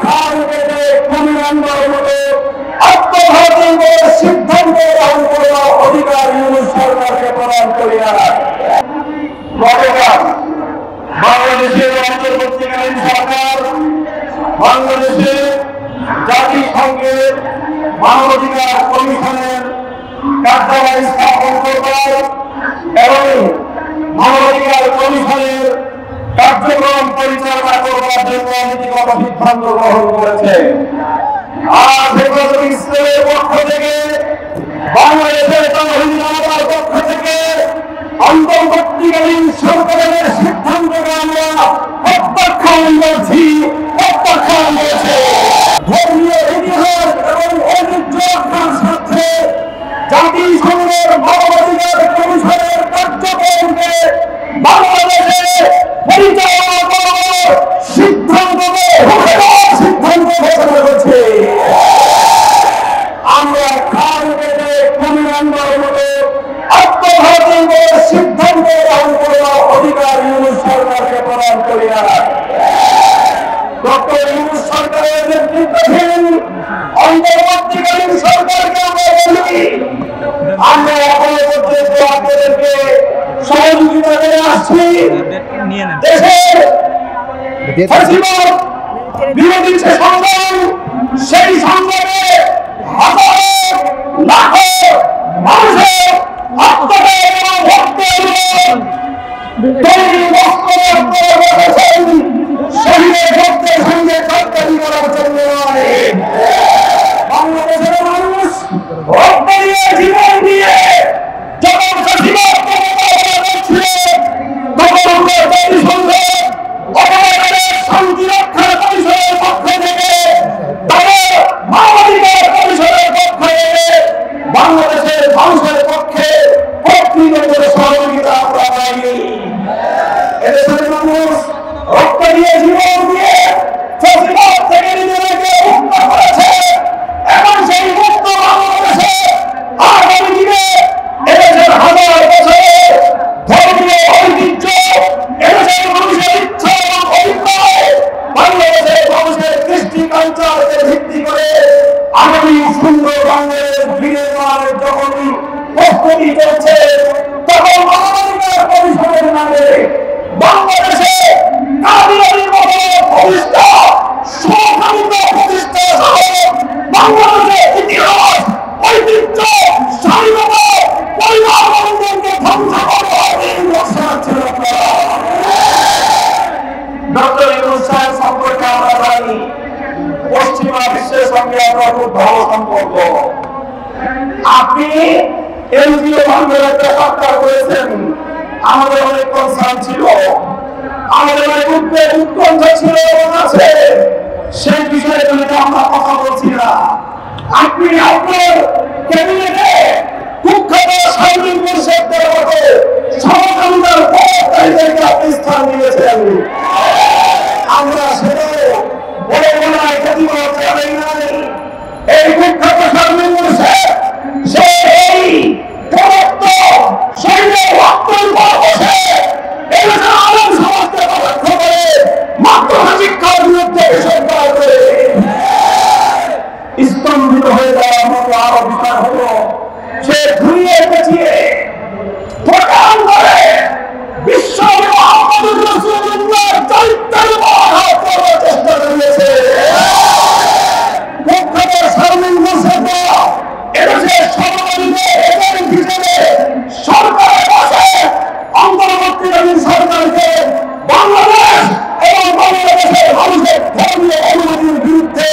খাল কেটে কুমিরান্ডার মতো আত্মঘাতী সিদ্ধান্ত গ্রহণ করার অধিকার ইউনূস সরকারকে প্রদান করি না। গতকাল বাংলাদেশের অন্তর্বর্তীকালীন সরকার বাংলাদেশে জাতিসংঘের মানবাধিকার কমিশনের কার্যালয় স্থাপন করবার এবং মানবাধিকার কমিশনের কার্যক্রম পরিচালনা করবার জন্য নীতিগত সিদ্ধান্ত গ্রহণ করেছে। আজ হেফাজতে ইসলামের পক্ষ থেকে, বাংলাদেশের তাওহীদ জনতার পক্ষ থেকে অন্তর্বর্তীকালীন সরকারের সিদ্ধান্তকে আমরা প্রত্যাখ্যান করছি, প্রত্যাখ্যান করেছে। ধর্মীয় ইতিহাস এবং ঐতিহ্য রক্ষার স্বার্থে জাতিসংঘের মানবাধিকার কমিশনের কার্যক্রমকে বাংলাদেশে পরিচালনা করার সিদ্ধান্তকে সিদ্ধান্ত ঘোষণা করছে। আমরা খাল কেটে কুমিরান্ডার মতো আত্মঘাতী সিদ্ধান্ত গ্রহণ করার অধিকার ইউনূস সরকারকে প্রদান করি না। ডক্টর ইউনূস সরকারের নেতৃত্বাধীন অন্তর্বর্তীকালীন সরকারকে আমরা বলি, আমরা এখনো পর্যন্ত আপনাদেরকে সহযোগিতা করে আসছি। দেশের ফ্যাসিবাদ বিরোধী যে সংগ্রাম, সেই সংগ্রামে হাজার লাখো মানুষের আত্মত্যাগ এবং ভক্তের তৈরি বক্তব্য বলেছেন শহীদের ভক্তের সঙ্গে সরকারি করার জন্য নয়। বাংলাদেশের মানুষ রক্ত দিয়ে জীবন দিয়ে যখন ফ্যাসিবাদ করছিল, তখন আমরা জাতিসংঘে অপরাধের শান্তি রক্ষার কমিশনের পক্ষ থেকে, তাদের মানবাধিকার কমিশনের পক্ষ থেকে বাংলাদেশের মানুষের পক্ষে প্রকৃত করে সহযোগিতা আমরা পাইনি। এদেশের মানুষ রক্ত দিয়ে জীবন দিয়ে ফ্যাসিবাদ থেকে নিজেদেরকে মুক্ত করেছে এবং সেই মুক্ত বাংলাদেশে আগামী দিনে এদেশের হাজার বছরে ধর্মীয় ঐতিহ্য, এদেশের মানুষের ইচ্ছা এবং অভিপ্রায়, বাংলাদেশের মানুষের কৃষ্টি কালচারকে ভিত্তি করে আগামী সুন্দর বাংলাদেশ বিনির্মাণের যখন প্রস্তুতি চলছে, তখন মানবাধিকার কমিশনের নামে বাংলাদেশে কাদিয়ানির মতো প্রতিষ্ঠা, সুখানিত প্রতিষ্ঠা সহ বাংলাদেশের ইতিহাস, ঐতিহ্য, স্বাধীনতা, পরিবার বন্ধনকে ধ্বংস করবার ঘোষণা ছিল। ডক্টর ইউনূস সাহেব সম্পর্কে আমরা জানি, পশ্চিমা বিশ্বের সঙ্গে আমরা খুব ভালো সম্পর্ক। আপনি এনজিও ভাঙবের একটা সরকার করেছেন, আমাদের অনেক কনসার্ন ছিল, আমাদের অনেক উৎকণ্ঠা ছিল এবং আছে, সেই বিষয়ে আমরা কথা বলছি না। আপনি আপনার ক্যাবিনেটে কুখ্যাত শামীম মুর্শেদের মতো সমকামিতার পথকারীদেরকে আপনি স্থান দিয়েছেন। আমরা সেটাও বলে বলায় প্রতিবাদ করেন নাই। এই কুখ্যাত শামীম মুর্শেদ সে এই প্রদত্ত শহীদের রক্তের উপর বসে এদেশের আলেম সমাজকে পদার্থ করে মাতৃভাষা শিক্ষার বিরুদ্ধে বিষয় করে স্তম্ভিত হয়ে যাওয়ার মতো আরো বিচার হলো। সে ঘুরিয়ে পেঁচিয়ে প্রকাশ করে বিশ্ব মুহাম্মদুর রাসূলুল্লাহর চরিত্রের আঘাত করার চেষ্টা করেছে। কুখ্যাত শামীম মুর্শেদ এদেশের সভাপতিতে এজেন্ট হিসেবে সরকারে বসে অন্তর্বর্তীকালীন সরকারকে বাংলাদেশ এবং বাংলাদেশের মানুষের ধর্মীয় অনুমতির বিরুদ্ধে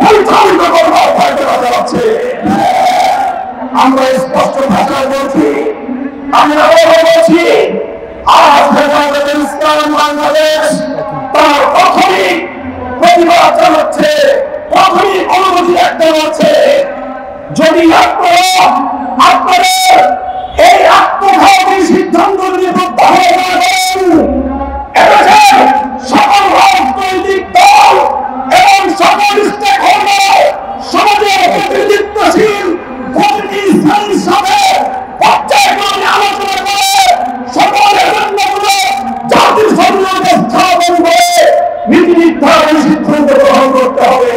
পরিচালিত করবার ফায়দা চালাচ্ছে। আমরা স্পষ্ট ভাষায় বলছি, আমরা বলছি, আজ হেফাজতে ইসলাম বাংলাদেশ তার প্রাথমিক প্রতিবাদ জানাচ্ছে, প্রাথমিক অনুমতি একটা হচ্ছে, যদি আপনারা আপনাদের এই আত্মঘাতী সিদ্ধান্ত নিয়ে প্রত্যাহার না করেন, এদেশের সকল রাজনৈতিক দল এবং সকল স্টেক হোল্ডার, সমাজের প্রতিনিধিত্বশীল প্রতিটি শ্রেণীর সাথে পর্যায়ক্রমে আলোচনা করে সকল এজেন্ডাগুলো জাতির সম্মানকে স্থাপন করে নীতি নির্ধারণী সিদ্ধান্ত গ্রহণ করতে হবে